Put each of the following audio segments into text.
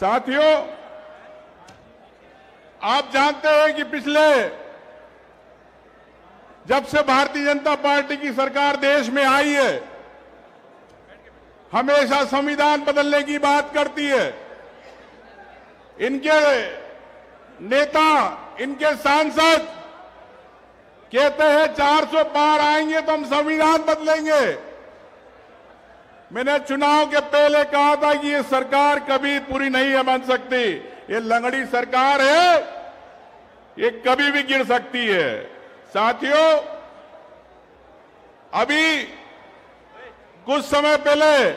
साथियों, आप जानते हैं कि जब से भारतीय जनता पार्टी की सरकार देश में आई है, हमेशा संविधान बदलने की बात करती है। इनके नेता, इनके सांसद कहते हैं 400 पार आएंगे तो हम संविधान बदलेंगे। मैंने चुनाव के पहले कहा था कि ये सरकार कभी पूरी नहीं बन सकती, ये लंगड़ी सरकार है, ये कभी भी गिर सकती है। साथियों, अभी कुछ समय पहले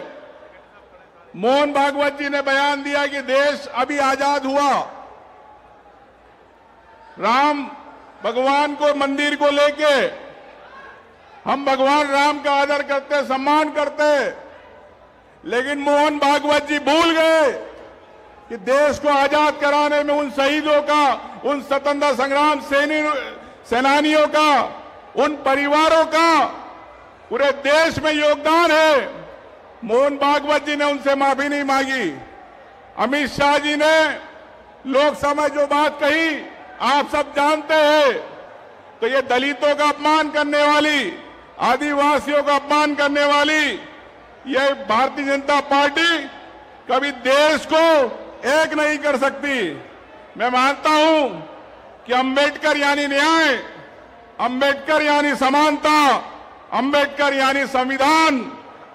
मोहन भागवत जी ने बयान दिया कि देश अभी आजाद हुआ। राम भगवान को, मंदिर को लेके हम भगवान राम का आदर करते, सम्मान करते, लेकिन मोहन भागवत जी भूल गए कि देश को आजाद कराने में उन शहीदों का, उन स्वतंत्रता संग्राम सेनानियों का, उन परिवारों का पूरे देश में योगदान है। मोहन भागवत जी ने उनसे माफी नहीं मांगी। अमित शाह जी ने लोकसभा में जो बात कही आप सब जानते हैं। तो ये दलितों का अपमान करने वाली, आदिवासियों का अपमान करने वाली ये भारतीय जनता पार्टी कभी देश को एक नहीं कर सकती। मैं मानता हूं कि अंबेडकर यानी न्याय, अंबेडकर यानी समानता, अंबेडकर यानी संविधान,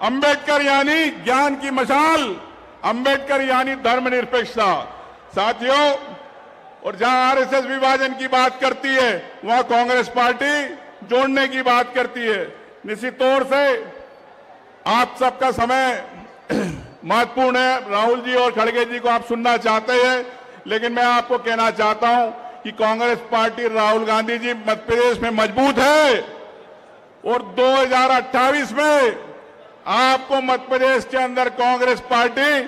अंबेडकर यानी ज्ञान की मशाल, अंबेडकर यानी धर्मनिरपेक्षता। साथियों, और जहां आरएसएस विभाजन की बात करती है, वहां कांग्रेस पार्टी जोड़ने की बात करती है। निश्चित तौर से आप सबका समय महत्वपूर्ण है। राहुल जी और खड़गे जी को आप सुनना चाहते हैं, लेकिन मैं आपको कहना चाहता हूं कि कांग्रेस पार्टी, राहुल गांधी जी मध्य प्रदेश में मजबूत है और 2028 में आपको मध्य प्रदेश के अंदर कांग्रेस पार्टी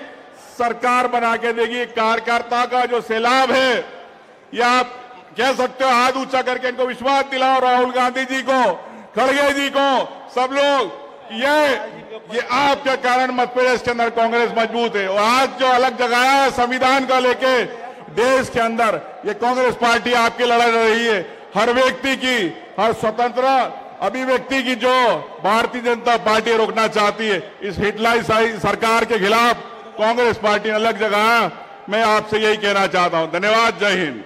सरकार बना के देगी। कार्यकर्ता का जो सैलाब है, या आप कह सकते हो हाथ ऊंचा करके इनको विश्वास दिलाओ, राहुल गांधी जी को, खड़गे जी को, सब लोग, ये आपके कारण मध्य प्रदेश के अंदर कांग्रेस मजबूत है। और आज जो अलग जगाया है संविधान का लेके देश के अंदर, ये कांग्रेस पार्टी आपकी लड़ रही है। हर व्यक्ति की, हर स्वतंत्र अभिव्यक्ति की जो भारतीय जनता पार्टी रोकना चाहती है, इस हिटलर सरकार के खिलाफ कांग्रेस पार्टी ने अलग जगाया। मैं आपसे यही कहना चाहता हूं। धन्यवाद। जय Hind.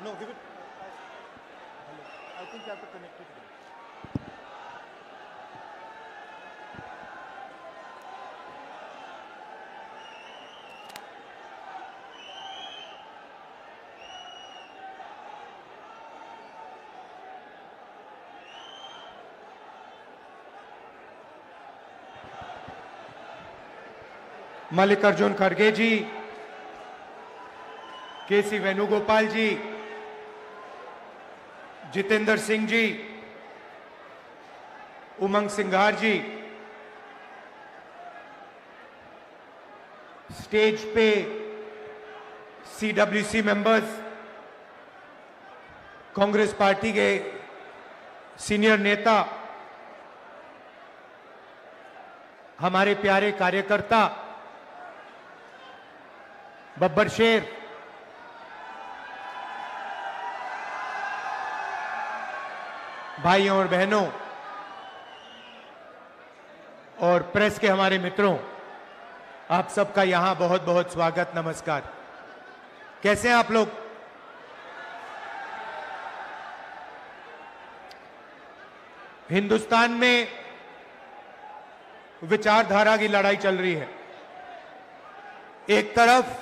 No, give it. I think you have to connect it. Mallikarjun खड़गे जी, केसी वेणुगोपाल जी, जितेंद्र सिंह जी, उमंग सिंघार जी, स्टेज पे सीडब्ल्यूसी मेंबर्स, कांग्रेस पार्टी के सीनियर नेता, हमारे प्यारे कार्यकर्ता, बब्बर शेर, भाइयों और बहनों और प्रेस के हमारे मित्रों, आप सबका यहां बहुत बहुत स्वागत, नमस्कार। कैसे हैं आप लोग? हिंदुस्तान में विचारधारा की लड़ाई चल रही है। एक तरफ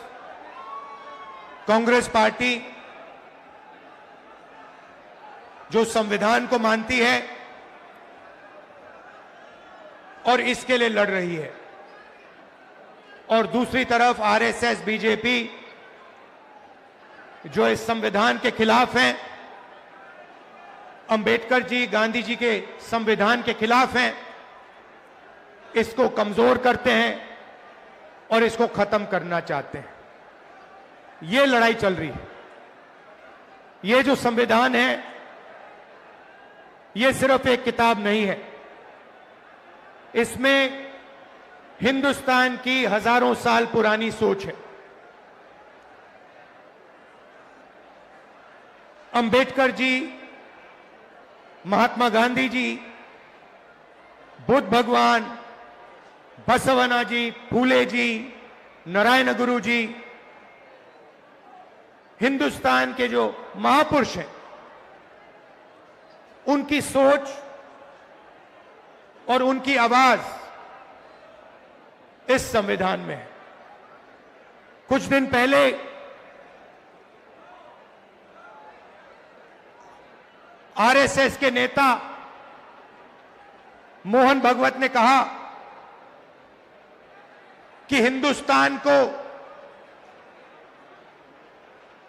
कांग्रेस पार्टी जो संविधान को मानती है और इसके लिए लड़ रही है, और दूसरी तरफ आरएसएस, बीजेपी जो इस संविधान के खिलाफ हैं, अंबेडकर जी गांधी जी के संविधान के खिलाफ हैं, इसको कमजोर करते हैं और इसको खत्म करना चाहते हैं। ये लड़ाई चल रही है। ये जो संविधान है, ये सिर्फ एक किताब नहीं है। इसमें हिंदुस्तान की हजारों साल पुरानी सोच है। अंबेडकर जी, महात्मा गांधी जी, बुद्ध भगवान, बसवना जी, फूले जी, नारायण गुरु जी, हिंदुस्तान के जो महापुरुष हैं, उनकी सोच और उनकी आवाज इस संविधान में है। कुछ दिन पहले आरएसएस के नेता मोहन भागवत ने कहा कि हिंदुस्तान को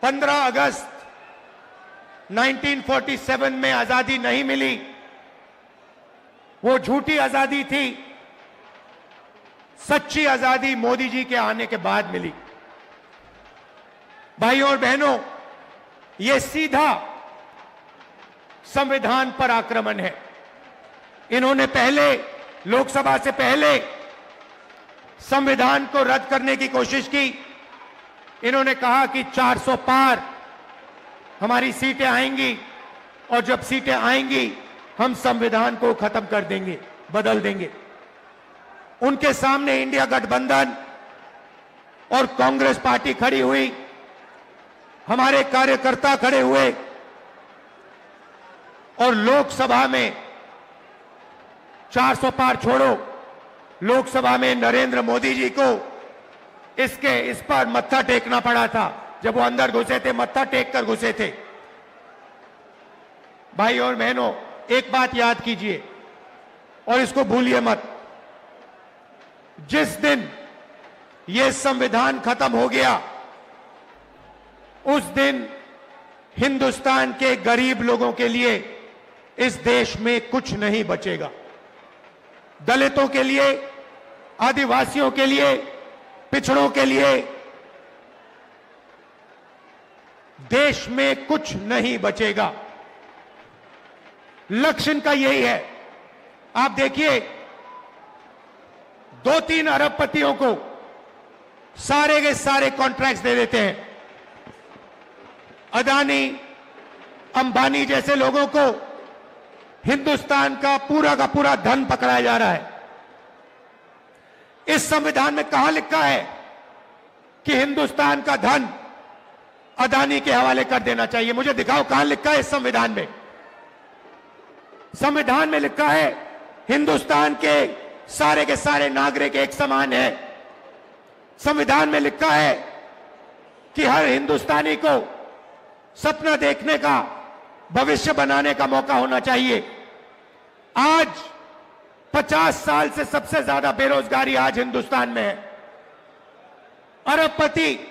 15 अगस्त 1947 में आजादी नहीं मिली, वो झूठी आजादी थी, सच्ची आजादी मोदी जी के आने के बाद मिली। भाइयों और बहनों, यह सीधा संविधान पर आक्रमण है। इन्होंने पहले, लोकसभा से पहले संविधान को रद्द करने की कोशिश की। इन्होंने कहा कि 400 पार हमारी सीटें आएंगी और जब सीटें आएंगी हम संविधान को खत्म कर देंगे, बदल देंगे। उनके सामने इंडिया गठबंधन और कांग्रेस पार्टी खड़ी हुई, हमारे कार्यकर्ता खड़े हुए और लोकसभा में 400 पार छोड़ो, लोकसभा में नरेंद्र मोदी जी को इस पर मत्था टेकना पड़ा था। जब वो अंदर घुसे थे, मत्था टेक कर घुसे थे। भाई और बहनों, एक बात याद कीजिए और इसको भूलिए मत। जिस दिन ये संविधान खत्म हो गया, उस दिन हिंदुस्तान के गरीब लोगों के लिए इस देश में कुछ नहीं बचेगा। दलितों के लिए, आदिवासियों के लिए, पिछड़ों के लिए देश में कुछ नहीं बचेगा। लक्ष्य इनका यही है। आप देखिए, 2-3 अरबपतियों को सारे के सारे कॉन्ट्रैक्ट्स दे देते हैं। अदानी, अंबानी जैसे लोगों को हिंदुस्तान का पूरा धन पकड़ाया जा रहा है। इस संविधान में कहां लिखा है कि हिंदुस्तान का धन अदानी के हवाले कर देना चाहिए? मुझे दिखाओ कहां लिखा है इस संविधान में। संविधान में लिखा है हिंदुस्तान के सारे नागरिक एक समान है। संविधान में लिखा है कि हर हिंदुस्तानी को सपना देखने का, भविष्य बनाने का मौका होना चाहिए। आज 50 साल से सबसे ज्यादा बेरोजगारी आज हिंदुस्तान में है। अरबपति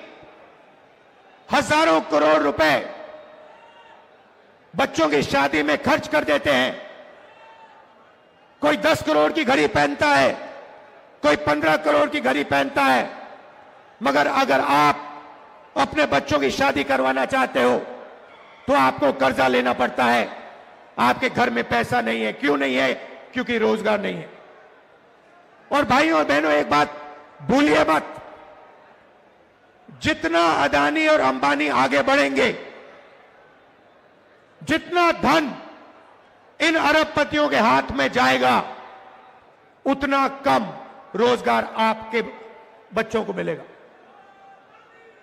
हजारों करोड़ रुपए बच्चों की शादी में खर्च कर देते हैं। कोई 10 करोड़ की घड़ी पहनता है, कोई 15 करोड़ की घड़ी पहनता है, मगर अगर आप अपने बच्चों की शादी करवाना चाहते हो तो आपको कर्जा लेना पड़ता है। आपके घर में पैसा नहीं है। क्यों नहीं है? क्योंकि रोजगार नहीं है। और भाइयों और बहनों, एक बात भूलिए मत, जितना अदानी और अंबानी आगे बढ़ेंगे, जितना धन इन अरबपतियों के हाथ में जाएगा, उतना कम रोजगार आपके बच्चों को मिलेगा।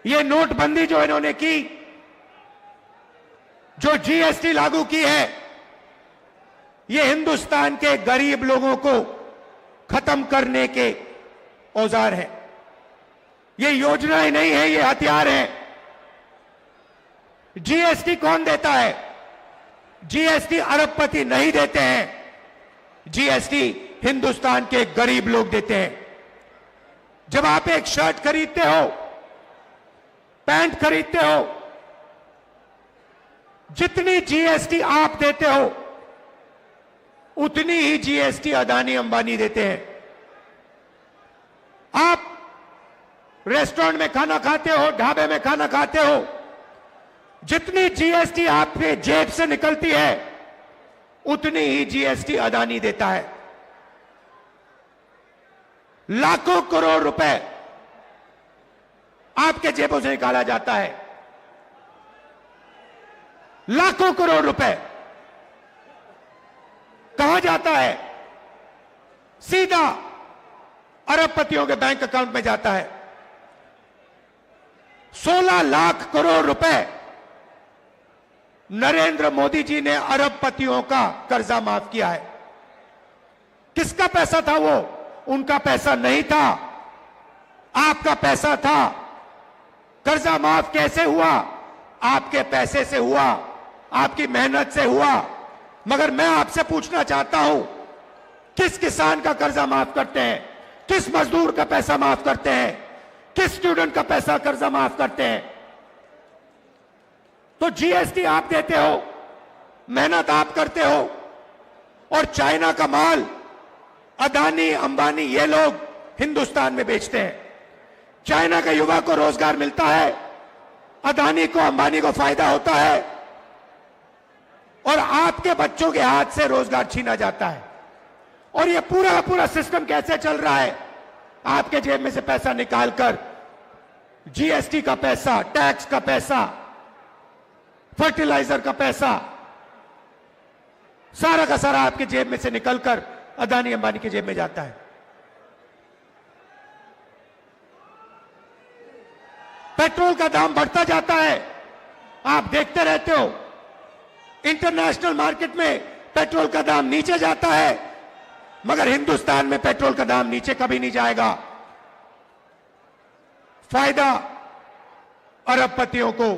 ये नोटबंदी जो इन्होंने की, जो जीएसटी लागू की है, ये हिंदुस्तान के गरीब लोगों को खत्म करने के औजार है। ये योजनाएं नहीं है, ये हथियार है। जीएसटी कौन देता है? जीएसटी अरबपति नहीं देते हैं। जीएसटी हिंदुस्तान के गरीब लोग देते हैं। जब आप एक शर्ट खरीदते हो, पैंट खरीदते हो, जितनी जीएसटी आप देते हो उतनी ही जीएसटी अदानी अंबानी देते हैं। आप रेस्टोरेंट में खाना खाते हो, ढाबे में खाना खाते हो, जितनी जीएसटी आपके जेब से निकलती है उतनी ही जीएसटी अदानी देता है। लाखों करोड़ रुपए आपके जेबों से निकाला जाता है, लाखों करोड़ रुपए कहां जाता है? सीधा अरबपतियों के बैंक अकाउंट में जाता है। 16 लाख करोड़ रुपए नरेंद्र मोदी जी ने अरबपतियों का कर्जा माफ किया है। किसका पैसा था वो? उनका पैसा नहीं था, आपका पैसा था। कर्जा माफ कैसे हुआ? आपके पैसे से हुआ, आपकी मेहनत से हुआ। मगर मैं आपसे पूछना चाहता हूं, किस किसान का कर्जा माफ करते हैं? किस मजदूर का पैसा माफ करते हैं? किस स्टूडेंट का पैसा कर्जा माफ करते हैं? तो जीएसटी आप देते हो, मेहनत आप करते हो, और चाइना का माल अदानी अंबानी ये लोग हिंदुस्तान में बेचते हैं। चाइना के युवा को रोजगार मिलता है, अदानी को अंबानी को फायदा होता है, और आपके बच्चों के हाथ से रोजगार छीना जाता है। और ये पूरा का पूरा सिस्टम कैसे चल रहा है? आपके जेब में से पैसा निकालकर जीएसटी का पैसा, टैक्स का पैसा, फर्टिलाइजर का पैसा, सारा का सारा आपके जेब में से निकलकर अदानी अंबानी की जेब में जाता है। पेट्रोल का दाम बढ़ता जाता है, आप देखते रहते हो। इंटरनेशनल मार्केट में पेट्रोल का दाम नीचे जाता है, मगर हिंदुस्तान में पेट्रोल का दाम नीचे कभी नहीं जाएगा। फायदा अरबपतियों को,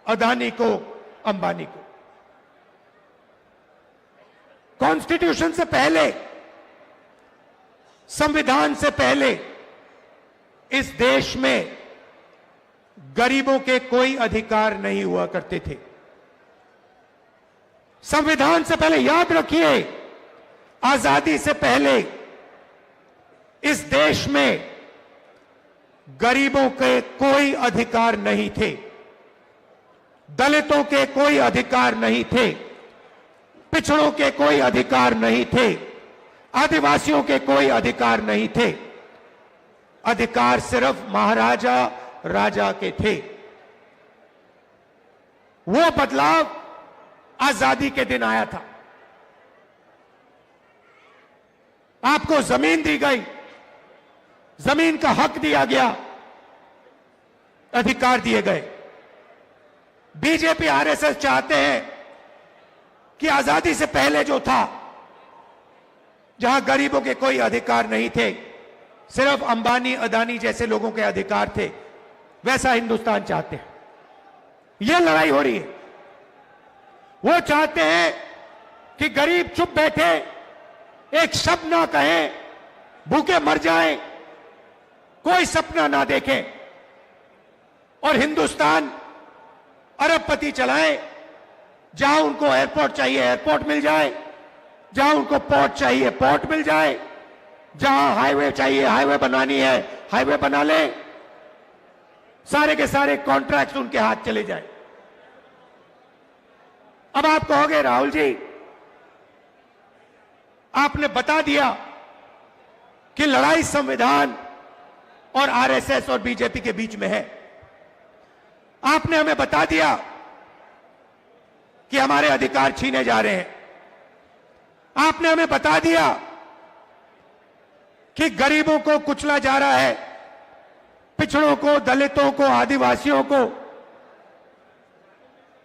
अदानी को, अंबानी को। कॉन्स्टिट्यूशन से पहले, संविधान से पहले इस देश में गरीबों के कोई अधिकार नहीं हुआ करते थे। संविधान से पहले, याद रखिए, आजादी से पहले इस देश में गरीबों के कोई अधिकार नहीं थे, दलितों के कोई अधिकार नहीं थे, पिछड़ों के कोई अधिकार नहीं थे, आदिवासियों के कोई अधिकार नहीं थे। अधिकार सिर्फ महाराजा राजा के थे। वो बदलाव आजादी के दिन आया था। आपको जमीन दी गई, जमीन का हक दिया गया, अधिकार दिए गए। बीजेपी आरएसएस चाहते हैं कि आजादी से पहले जो था, जहां गरीबों के कोई अधिकार नहीं थे, सिर्फ अंबानी अदानी जैसे लोगों के अधिकार थे, वैसा हिंदुस्तान चाहते हैं। यह लड़ाई हो रही है। वो चाहते हैं कि गरीब चुप बैठे, एक शब्द ना कहें, भूखे मर जाएं, कोई सपना ना देखें, और हिंदुस्तान अरबपति चलाएं। जहां उनको एयरपोर्ट चाहिए एयरपोर्ट मिल जाए, जहां उनको पोर्ट चाहिए पोर्ट मिल जाए, जहां हाईवे चाहिए हाईवे बनानी है हाईवे बना ले, सारे के सारे कॉन्ट्रैक्ट्स उनके हाथ चले जाए। अब आप कहोगे राहुल जी, आपने बता दिया कि लड़ाई संविधान और आरएसएस और बीजेपी के बीच में है। आपने हमें बता दिया कि हमारे अधिकार छीने जा रहे हैं। आपने हमें बता दिया कि गरीबों को कुचला जा रहा है, पिछड़ों को, दलितों को, आदिवासियों को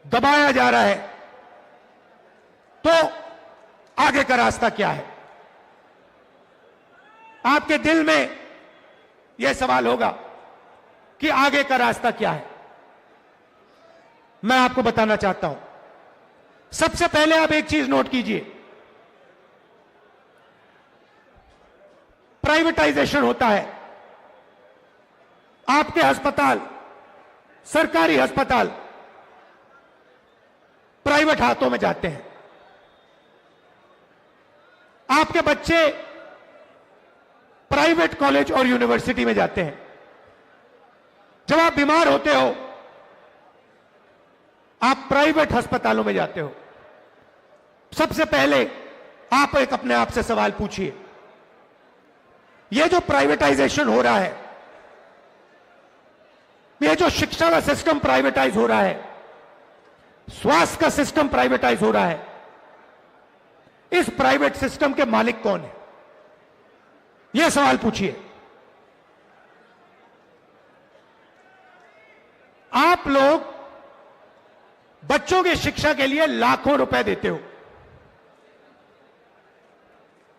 दबाया जा रहा है। तो आगे का रास्ता क्या है? आपके दिल में यह सवाल होगा कि आगे का रास्ता क्या है। मैं आपको बताना चाहता हूं। सबसे पहले आप एक चीज नोट कीजिए, प्राइवेटाइजेशन होता है। आपके अस्पताल, सरकारी अस्पताल, प्राइवेट हाथों में जाते हैं। आपके बच्चे प्राइवेट कॉलेज और यूनिवर्सिटी में जाते हैं। जब आप बीमार होते हो, आप प्राइवेट अस्पतालों में जाते हो। सबसे पहले आप एक अपने आप से सवाल पूछिए, यह जो प्राइवेटाइजेशन हो रहा है, यह जो शिक्षा का सिस्टम प्राइवेटाइज हो रहा है, स्वास्थ्य का सिस्टम प्राइवेटाइज हो रहा है, इस प्राइवेट सिस्टम के मालिक कौन है? यह सवाल पूछिए। आप लोग बच्चों की शिक्षा के लिए लाखों रुपए देते हो।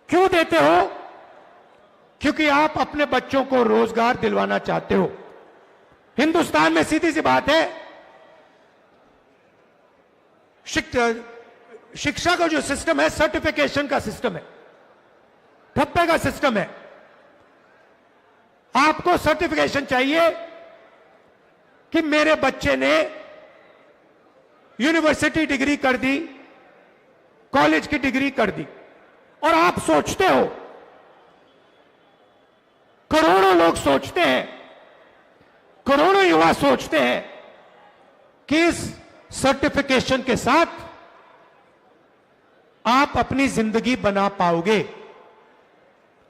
क्यों देते हो? क्योंकि आप अपने बच्चों को रोजगार दिलवाना चाहते हो। हिंदुस्तान में सीधी सी बात है, शिक्षा का जो सिस्टम है, सर्टिफिकेशन का सिस्टम है, ठप्पे का सिस्टम है। आपको सर्टिफिकेशन चाहिए कि मेरे बच्चे ने यूनिवर्सिटी डिग्री कर दी, कॉलेज की डिग्री कर दी, और आप सोचते हो, करोड़ों लोग सोचते हैं, करोड़ों युवा सोचते हैं कि इस सर्टिफिकेशन के साथ आप अपनी जिंदगी बना पाओगे।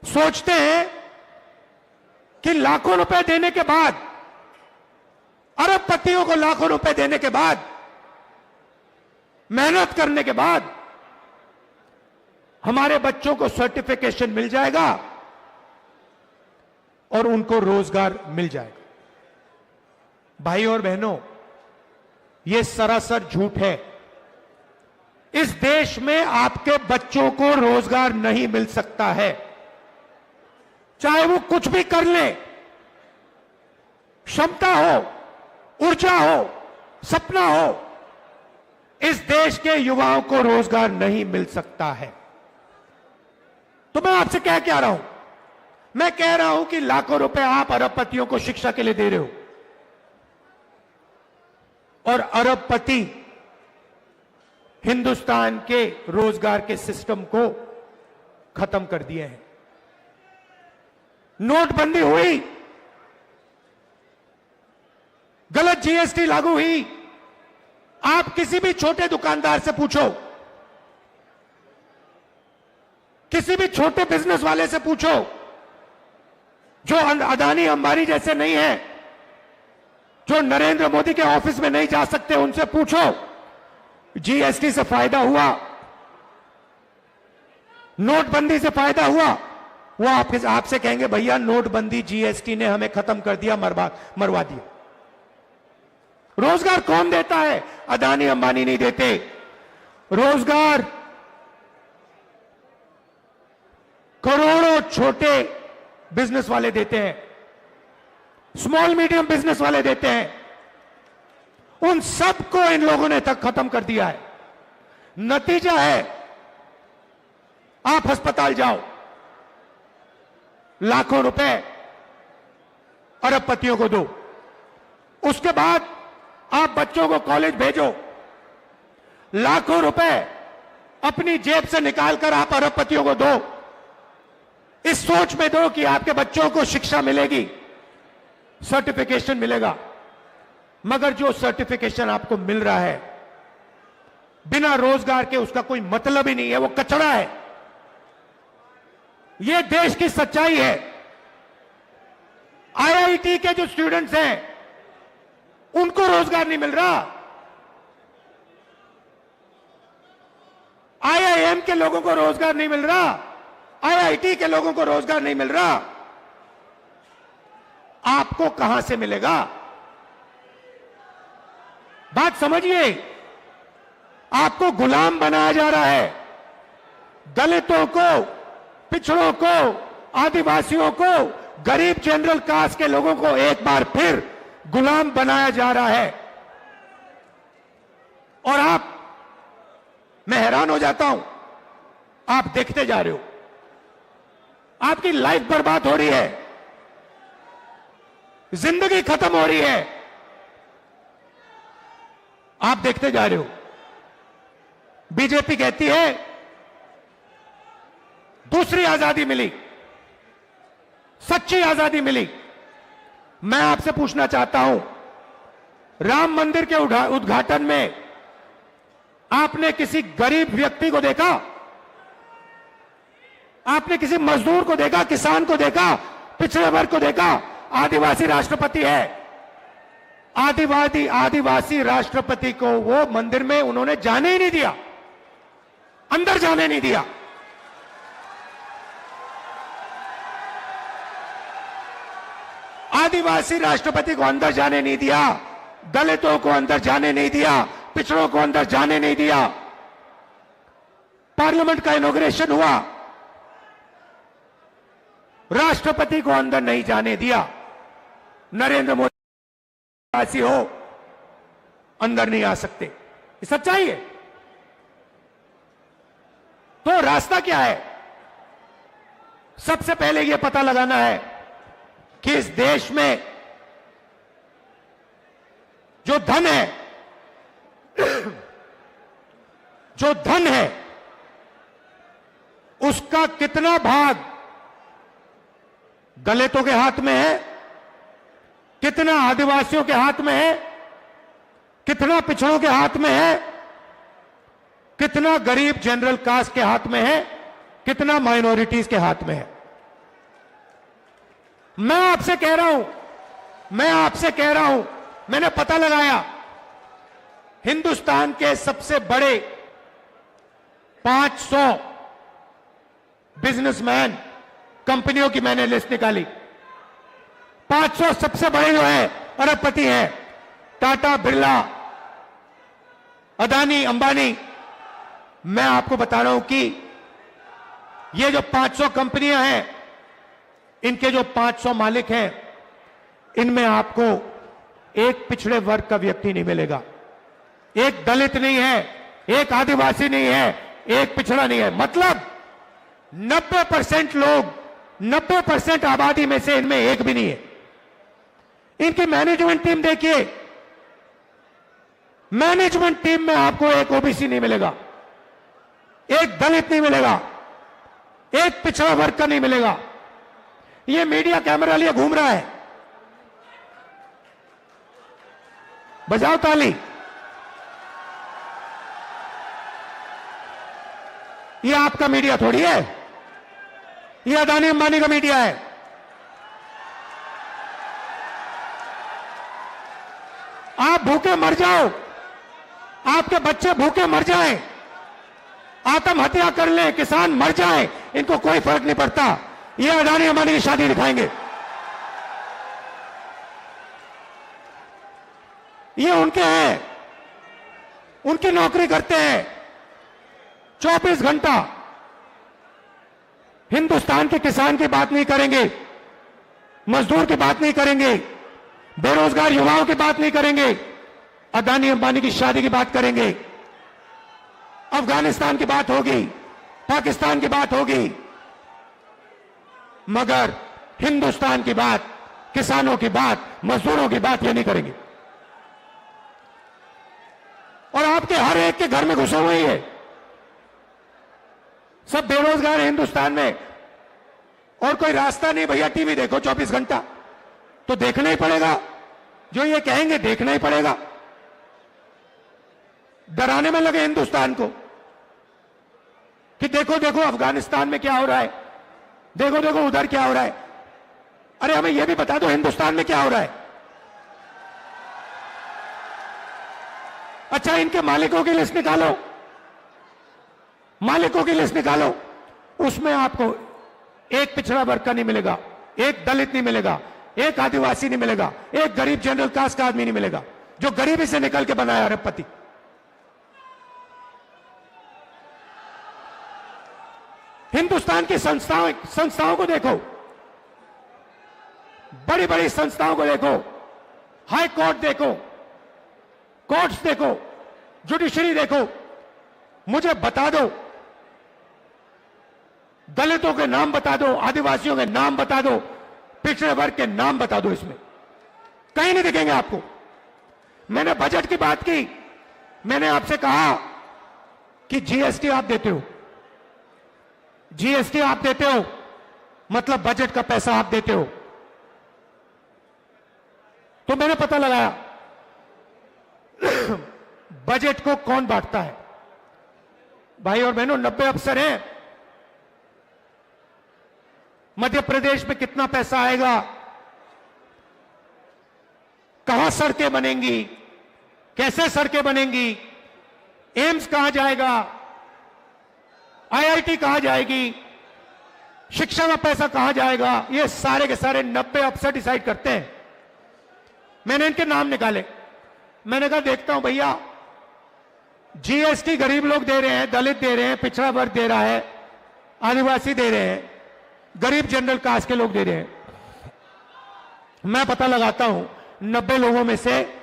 सोचते हैं कि लाखों रुपए देने के बाद, अरबपतियों को लाखों रुपए देने के बाद, मेहनत करने के बाद हमारे बच्चों को सर्टिफिकेशन मिल जाएगा और उनको रोजगार मिल जाएगा। भाई और बहनों, यह सरासर झूठ है। इस देश में आपके बच्चों को रोजगार नहीं मिल सकता है, चाहे वो कुछ भी कर ले। क्षमता हो, ऊर्जा हो, सपना हो, इस देश के युवाओं को रोजगार नहीं मिल सकता है। तो मैं आपसे क्या रहा हूं? मैं कह रहा हूं कि लाखों रुपए आप अरबपतियों को शिक्षा के लिए दे रहे हो, और अरबपति हिंदुस्तान के रोजगार के सिस्टम को खत्म कर दिए हैं। नोटबंदी हुई, गलत जीएसटी लागू हुई। आप किसी भी छोटे दुकानदार से पूछो, किसी भी छोटे बिजनेस वाले से पूछो, जो अदानी अंबानी जैसे नहीं है, जो नरेंद्र मोदी के ऑफिस में नहीं जा सकते, उनसे पूछो जीएसटी से फायदा हुआ, नोटबंदी से फायदा हुआ? वो आपसे कहेंगे भैया नोटबंदी, जीएसटी ने हमें खत्म कर दिया, मरवा दिया। रोजगार कौन देता है? अदानी अंबानी नहीं देते। रोजगार करोड़ों छोटे बिजनेस वाले देते हैं, स्मॉल मीडियम बिजनेस वाले देते हैं। उन सबको इन लोगों ने तक खत्म कर दिया है। नतीजा है, आप अस्पताल जाओ, लाखों रुपए अरबपतियों को दो, उसके बाद आप बच्चों को कॉलेज भेजो, लाखों रुपए अपनी जेब से निकालकर आप अरबपतियों को दो। इस सोच में दो कि आपके बच्चों को शिक्षा मिलेगी, सर्टिफिकेशन मिलेगा। मगर जो सर्टिफिकेशन आपको मिल रहा है बिना रोजगार के, उसका कोई मतलब ही नहीं है, वो कचरा है। यह देश की सच्चाई है। आईआईटी के जो स्टूडेंट्स हैं उनको रोजगार नहीं मिल रहा, आईआईएम के लोगों को रोजगार नहीं मिल रहा, आईआईटी के लोगों को रोजगार नहीं मिल रहा। आपको कहां से मिलेगा? बात समझिए, आपको गुलाम बनाया जा रहा है। दलितों को, पिछड़ों को, आदिवासियों को, गरीब जनरल कास्ट के लोगों को एक बार फिर गुलाम बनाया जा रहा है। और मैं हैरान हो जाता हूं, आप देखते जा रहे हो, आपकी लाइफ बर्बाद हो रही है, जिंदगी खत्म हो रही है। आप देखते जा रहे हो। बीजेपी कहती है दूसरी आजादी मिली, सच्ची आजादी मिली। मैं आपसे पूछना चाहता हूं, राम मंदिर के उद्घाटन में आपने किसी गरीब व्यक्ति को देखा? आपने किसी मजदूर को देखा, किसान को देखा, पिछड़े वर्ग को देखा? आदिवासी राष्ट्रपति है, आदिवासी राष्ट्रपति को वो मंदिर में उन्होंने जाने ही नहीं दिया, अंदर जाने नहीं दिया। आदिवासी राष्ट्रपति को अंदर जाने नहीं दिया, दलितों को अंदर जाने नहीं दिया, पिछड़ों को अंदर जाने नहीं दिया। पार्लियामेंट का इनॉग्रेशन हुआ, राष्ट्रपति को अंदर नहीं जाने दिया। नरेंद्र मोदी हो अंदर नहीं आ सकते, ये सच्चाई है। तो रास्ता क्या है? सबसे पहले यह पता लगाना है कि इस देश में जो धन है, उसका कितना भाग दलितों के हाथ में है, कितना आदिवासियों के हाथ में है, कितना पिछड़ों के हाथ में है, कितना गरीब जनरल कास्ट के हाथ में है, कितना माइनॉरिटीज के हाथ में है। मैं आपसे कह रहा हूं, मैंने पता लगाया, हिंदुस्तान के सबसे बड़े 500 बिजनेसमैन कंपनियों की मैंने लिस्ट निकाली। 500 सबसे बड़े जो है अरबपति हैं, टाटा, बिरला, अदानी, अंबानी। मैं आपको बता रहा हूं कि ये जो 500 कंपनियां हैं, इनके जो 500 मालिक हैं, इनमें आपको एक पिछड़े वर्ग का व्यक्ति नहीं मिलेगा, एक दलित नहीं है, एक आदिवासी नहीं है, एक पिछड़ा नहीं है। मतलब 90% लोग, 90% आबादी में से इनमें एक भी नहीं है। इनकी मैनेजमेंट टीम देखिए, मैनेजमेंट टीम में आपको एक ओबीसी नहीं मिलेगा, एक दलित नहीं मिलेगा, एक पिछड़ा वर्ग का नहीं मिलेगा। ये मीडिया कैमरा लिए घूम रहा है, बजाओ ताली। ये आपका मीडिया थोड़ी है, ये अदानी अंबानी का मीडिया है। आप भूखे मर जाओ, आपके बच्चे भूखे मर जाएं, आत्महत्या कर ले, किसान मर जाएं, इनको कोई फर्क नहीं पड़ता। ये अदानी अंबानी की शादी दिखाएंगे। ये उनके हैं, उनकी नौकरी करते हैं 24 घंटा। हिंदुस्तान के किसान की बात नहीं करेंगे, मजदूर की बात नहीं करेंगे, बेरोजगार युवाओं की बात नहीं करेंगे, अदानी अंबानी की शादी की बात करेंगे। अफगानिस्तान की बात होगी, पाकिस्तान की बात होगी, मगर हिंदुस्तान की बात, किसानों की बात, मजदूरों की बात ये नहीं करेंगे। और आपके हर एक के घर में घुसे हुए ही है, सब बेरोजगार है हिंदुस्तान में, और कोई रास्ता नहीं। भैया टीवी देखो 24 घंटा, तो देखना ही पड़ेगा, जो ये कहेंगे देखना ही पड़ेगा। डराने में लगे हिंदुस्तान को कि देखो देखो अफगानिस्तान में क्या हो रहा है, देखो देखो उधर क्या हो रहा है। अरे हमें यह भी बता दो हिंदुस्तान में क्या हो रहा है। अच्छा, इनके मालिकों की लिस्ट निकालो, मालिकों की लिस्ट निकालो, उसमें आपको एक पिछड़ा वर्ग का नहीं मिलेगा, एक दलित नहीं मिलेगा, एक आदिवासी नहीं मिलेगा, एक गरीब जनरल कास्ट का आदमी नहीं मिलेगा, जो गरीबी से निकल के बनाया अरबपति। हिंदुस्तान की संस्थाओं को देखो, बड़ी बड़ी संस्थाओं को देखो, हाई कोर्ट देखो, कोर्ट्स देखो, जुडिशरी देखो। मुझे बता दो, दलितों के नाम बता दो, आदिवासियों के नाम बता दो, पिछड़े वर्ग के नाम बता दो, इसमें कहीं नहीं दिखेंगे आपको। मैंने बजट की बात की, मैंने आपसे कहा कि जीएसटी आप देते हो, जीएसटी आप देते हो, मतलब बजट का पैसा आप देते हो। तो मैंने पता लगाया बजट को कौन बांटता है। भाई और बहनों, 90 अफसर हैं। मध्य प्रदेश में कितना पैसा आएगा, कहां सड़कें बनेंगी, कैसे सड़कें बनेंगी, एम्स कहां जाएगा, आईआईटी कहां जाएगी, शिक्षा का पैसा कहां जाएगा, ये सारे के सारे 90 अफसर डिसाइड करते हैं। मैंने इनके नाम निकाले। मैंने कहा देखता हूं भैया, जीएसटी गरीब लोग दे रहे हैं, दलित दे रहे हैं, पिछड़ा वर्ग दे रहा है, आदिवासी दे रहे हैं, गरीब जनरल कास्ट के लोग दे रहे हैं। मैं पता लगाता हूं 90 लोगों में से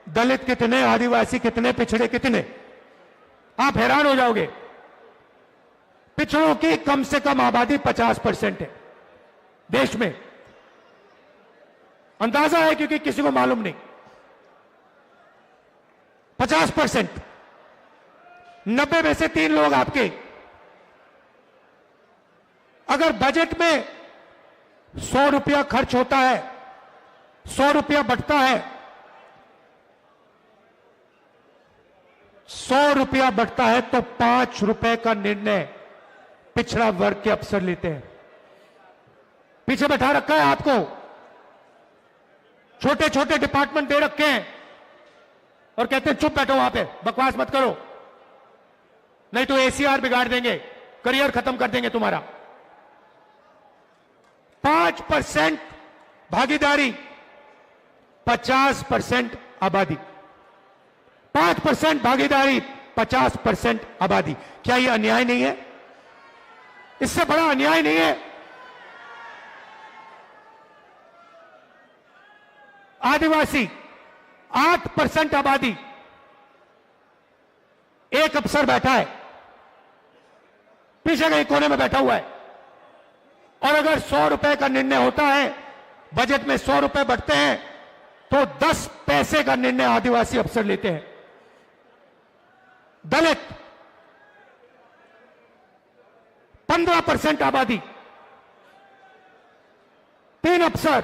दलित कितने, आदिवासी कितने, पिछड़े कितने। आप हैरान हो जाओगे। पिछड़ों की कम से कम आबादी 50% है देश में। अंदाजा है क्योंकि किसी को मालूम नहीं। 50%। 90 में से 3 लोग आपके। अगर बजट में 100 रुपया खर्च होता है, 100 रुपया बटता है, 100 रुपया बटता है तो 5 रुपए का निर्णय पिछड़ा वर्ग के अफसर लेते हैं। पीछे बैठा रखा है आपको, छोटे छोटे डिपार्टमेंट दे रखे हैं और कहते हैं चुप बैठो वहां पे, बकवास मत करो, नहीं तो एसीआर बिगाड़ देंगे, करियर खत्म कर देंगे तुम्हारा। 5% भागीदारी, 50% आबादी। 5% भागीदारी, 50% आबादी। क्या यह अन्याय नहीं है? इससे बड़ा अन्याय नहीं है। आदिवासी 8% आबादी, एक अफसर बैठा है, पीछे कहीं कोने में बैठा हुआ है। और अगर 100 रुपए का निर्णय होता है, बजट में 100 रुपए बढ़ते हैं, तो 10 पैसे का निर्णय आदिवासी अफसर लेते हैं। दलित 15% आबादी, 3 अफसर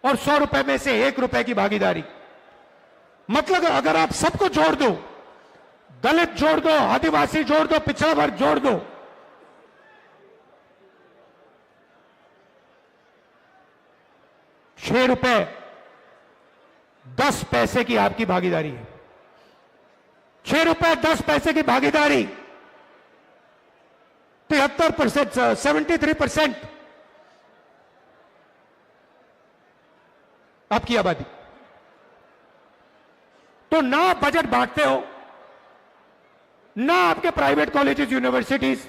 और 100 रुपए में से 1 रुपए की भागीदारी। मतलब अगर आप सबको जोड़ दो, दलित जोड़ दो, आदिवासी जोड़ दो, पिछड़ा वर्ग जोड़ दो, ₹6.10 की आपकी भागीदारी है। ₹6.10 की भागीदारी, 73%, 73% आपकी आबादी। तो ना बजट बांटते हो, ना आपके प्राइवेट कॉलेजेस, यूनिवर्सिटीज,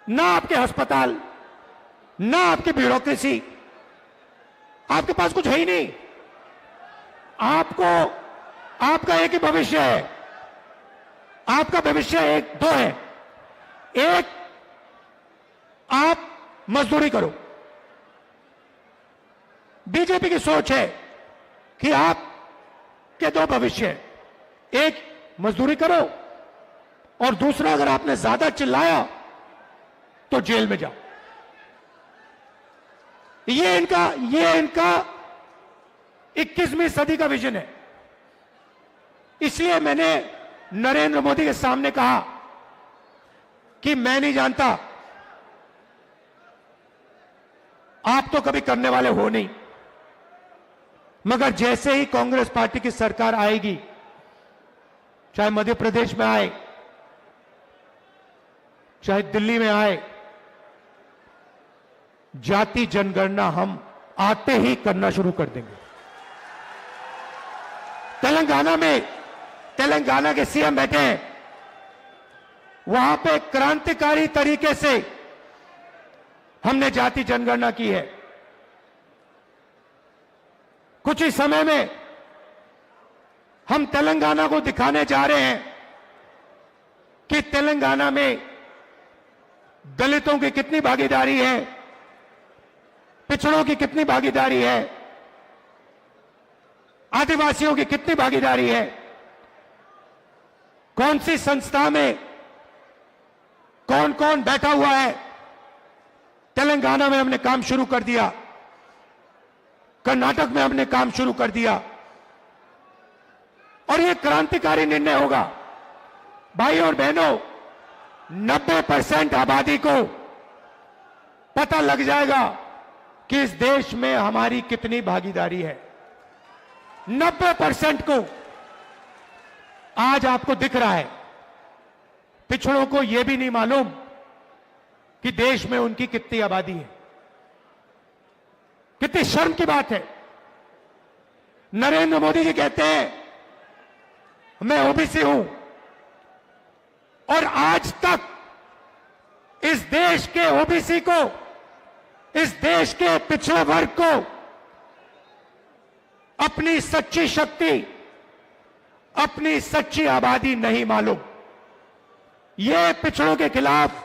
ना आपके अस्पताल, ना आपकी ब्यूरोक्रेसी, आपके पास कुछ है ही नहीं। आपको आपका एक ही भविष्य है। आपका भविष्य एक दो है। एक, आप मजदूरी करो। बीजेपी की सोच है कि आप के 2 भविष्य है। एक, मजदूरी करो, और दूसरा, अगर आपने ज्यादा चिल्लाया तो जेल में जाओ। ये इनका 21वीं सदी का विजन है। इसलिए मैंने नरेंद्र मोदी के सामने कहा कि मैं नहीं जानता, आप तो कभी करने वाले हो नहीं, मगर जैसे ही कांग्रेस पार्टी की सरकार आएगी, चाहे मध्य प्रदेश में आए, चाहे दिल्ली में आए, जाति जनगणना हम आते ही करना शुरू कर देंगे। तेलंगाना के सीएम बैठे हैं, वहां पे क्रांतिकारी तरीके से हमने जाति जनगणना की है। कुछ ही समय में हम तेलंगाना को दिखाने जा रहे हैं कि तेलंगाना में दलितों की कितनी भागीदारी है, पिछड़ों की कितनी भागीदारी है, आदिवासियों की कितनी भागीदारी है। कौन सी संस्था में कौन कौन बैठा हुआ है। तेलंगाना में हमने काम शुरू कर दिया, कर्नाटक में हमने काम शुरू कर दिया, और यह क्रांतिकारी निर्णय होगा। भाई और बहनों, 90% आबादी को पता लग जाएगा कि इस देश में हमारी कितनी भागीदारी है। 90% को आज आपको दिख रहा है। पिछड़ों को यह भी नहीं मालूम कि देश में उनकी कितनी आबादी है। कितनी शर्म की बात है। नरेंद्र मोदी जी कहते हैं मैं ओबीसी हूं, और आज तक इस देश के ओबीसी को, इस देश के पिछड़े वर्ग को अपनी सच्ची शक्ति, अपनी सच्ची आबादी नहीं मालूम। यह पिछड़ों के खिलाफ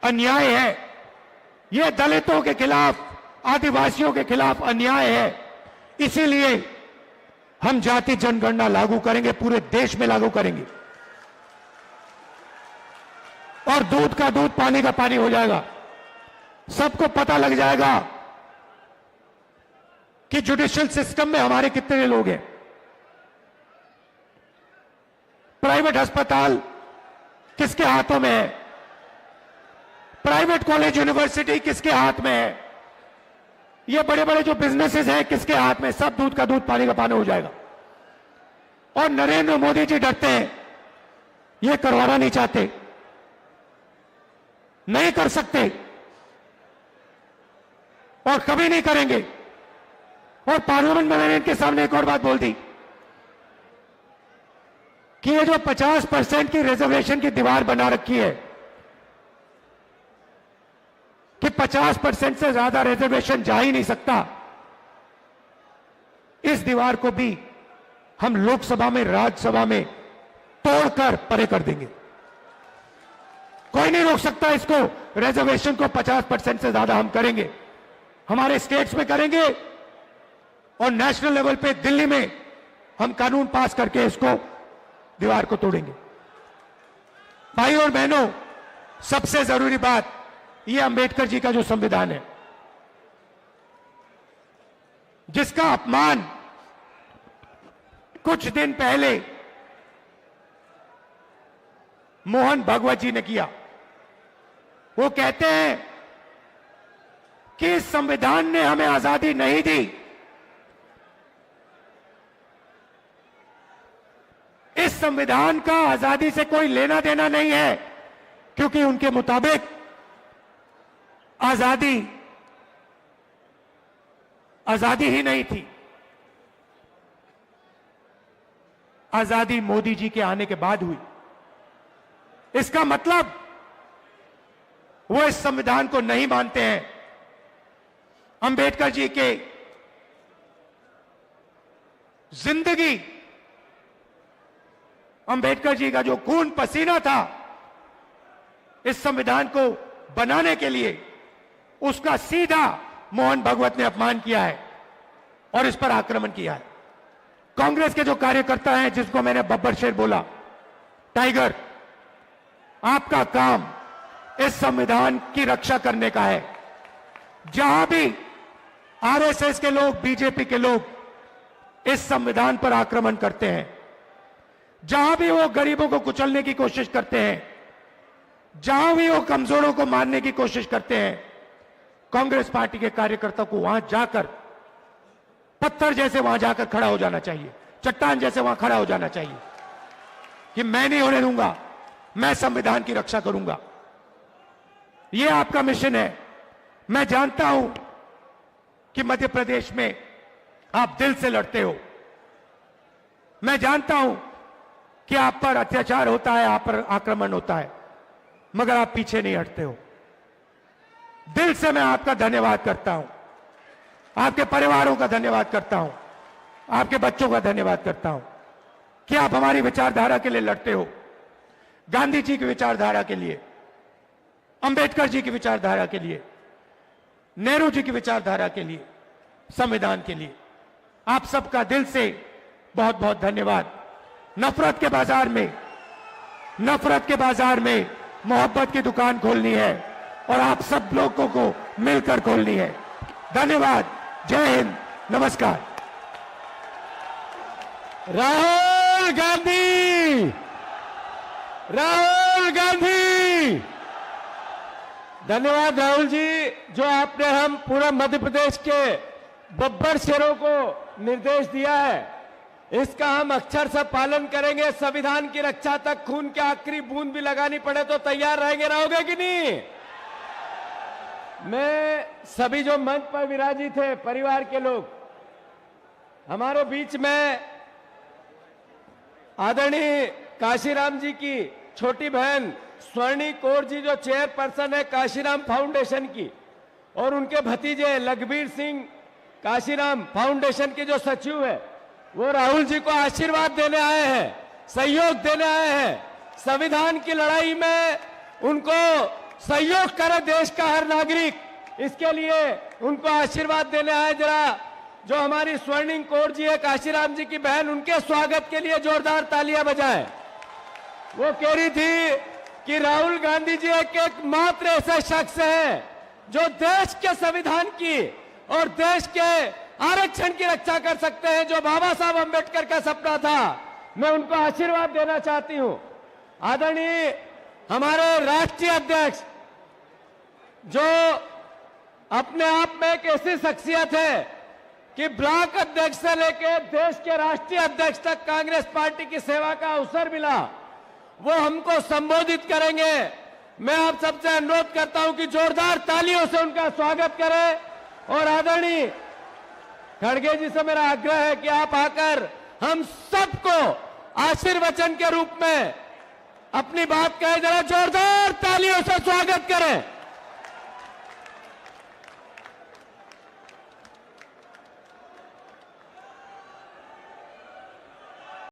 अन्याय है, यह दलितों के खिलाफ, आदिवासियों के खिलाफ अन्याय है। इसीलिए हम जाति जनगणना लागू करेंगे, पूरे देश में लागू करेंगे, और दूध का दूध, पानी का पानी हो जाएगा। सबको पता लग जाएगा कि जुडिशियल सिस्टम में हमारे कितने लोग हैं। प्राइवेट अस्पताल किसके हाथों में है, प्राइवेट कॉलेज यूनिवर्सिटी किसके हाथ में है, ये बड़े बड़े जो बिजनेसेस हैं किसके हाथ में। सब दूध का दूध, पानी का पानी हो जाएगा। और नरेंद्र मोदी जी डरते हैं, ये करवाना नहीं चाहते, नहीं कर सकते, और कभी नहीं करेंगे। और पार्लियामेंट में मैंने इनके सामने एक और बात बोल दी कि ये जो 50% की रिजर्वेशन की दीवार बना रखी है, कि 50% से ज्यादा रिजर्वेशन जा ही नहीं सकता, इस दीवार को भी हम लोकसभा में, राज्यसभा में तोड़कर परे कर देंगे। कोई नहीं रोक सकता इसको। रिजर्वेशन को 50% से ज्यादा हम करेंगे, हमारे स्टेट्स में करेंगे, और नेशनल लेवल पे दिल्ली में हम कानून पास करके इसको, दीवार को तोड़ेंगे। भाई और बहनों, सबसे जरूरी बात, यह अंबेडकर जी का जो संविधान है, जिसका अपमान कुछ दिन पहले मोहन भागवत जी ने किया। वो कहते हैं कि इस संविधान ने हमें आजादी नहीं दी, इस संविधान का आजादी से कोई लेना देना नहीं है, क्योंकि उनके मुताबिक आजादी ही नहीं थी। आजादी मोदी जी के आने के बाद हुई। इसका मतलब वो इस संविधान को नहीं मानते हैं। अंबेडकर जी के जिंदगी, अंबेडकर जी का जो खून पसीना था इस संविधान को बनाने के लिए, उसका सीधा मोहन भागवत ने अपमान किया है और इस पर आक्रमण किया है। कांग्रेस के जो कार्यकर्ता हैं, जिसको मैंने बब्बर शेर बोला, टाइगर, आपका काम इस संविधान की रक्षा करने का है। जहां भी आरएसएस के लोग, बीजेपी के लोग इस संविधान पर आक्रमण करते हैं, जहां भी वो गरीबों को कुचलने की कोशिश करते हैं, जहां भी वो कमजोरों को मारने की कोशिश करते हैं, कांग्रेस पार्टी के कार्यकर्ता को वहां जाकर, पत्थर जैसे वहां जाकर खड़ा हो जाना चाहिए, चट्टान जैसे वहां खड़ा हो जाना चाहिए कि मैं नहीं होने दूंगा, मैं संविधान की रक्षा करूंगा। यह आपका मिशन है। मैं जानता हूं कि मध्य प्रदेश में आप दिल से लड़ते हो। मैं जानता हूं कि आप पर अत्याचार होता है, आप पर आक्रमण होता है, मगर आप पीछे नहीं हटते हो। दिल से मैं आपका धन्यवाद करता हूं, आपके परिवारों का धन्यवाद करता हूं, आपके बच्चों का धन्यवाद करता हूं कि आप हमारी विचारधारा के लिए लड़ते हो। गांधी जी की विचारधारा के लिए, अंबेडकर जी की विचारधारा के लिए, नेहरू जी की विचारधारा के लिए, संविधान के लिए। आप सबका दिल से बहुत बहुत धन्यवाद। नफरत के बाजार में, नफरत के बाजार में मोहब्बत की दुकान खोलनी है और आप सब लोगों को मिलकर खोलनी है। धन्यवाद। जय हिंद। नमस्कार। राहुल गांधी, राहुल गांधी। धन्यवाद राहुल जी, जो आपने हम पूरा मध्य प्रदेश के बब्बर शेरों को निर्देश दिया है, इसका हम अक्षर से पालन करेंगे। संविधान की रक्षा तक खून की आखिरी बूंद भी लगानी पड़े तो तैयार रहेंगे, रहोगे कि नहीं? मैं सभी जो मंच पर विराजित थे परिवार के लोग, हमारे बीच में आदरणीय काशीराम जी की छोटी बहन स्वर्णी कौर जी जो चेयरपर्सन है काशीराम फाउंडेशन की, और उनके भतीजे लखबीर सिंह काशीराम फाउंडेशन के जो सचिव है, वो राहुल जी को आशीर्वाद देने आए हैं, सहयोग देने आए हैं। संविधान की लड़ाई में उनको सहयोग करे देश का हर नागरिक, इसके लिए उनको आशीर्वाद देने आए। जरा जो हमारी स्वर्णिम कौर जी है काशीराम जी की बहन, उनके स्वागत के लिए जोरदार तालियां बजाएं। वो कह रही थी कि राहुल गांधी जी एक मात्र ऐसा शख्स है जो देश के संविधान की और देश के आरक्षण की रक्षा कर सकते हैं, जो बाबा साहब अंबेडकर का सपना था। मैं उनको आशीर्वाद देना चाहती हूं। आदरणीय हमारे राष्ट्रीय अध्यक्ष, जो अपने आप में एक ऐसी शख्सियत है कि ब्लॉक अध्यक्ष से लेकर देश के राष्ट्रीय अध्यक्ष तक कांग्रेस पार्टी की सेवा का अवसर मिला, वो हमको संबोधित करेंगे। मैं आप सबसे अनुरोध करता हूं कि जोरदार तालियों से उनका स्वागत करें। और आदरणीय खड़गे जी से मेरा आग्रह है कि आप आकर हम सबको आशीर्वचन के रूप में अपनी बात कहें। जरा जोरदार तालियों से स्वागत करें।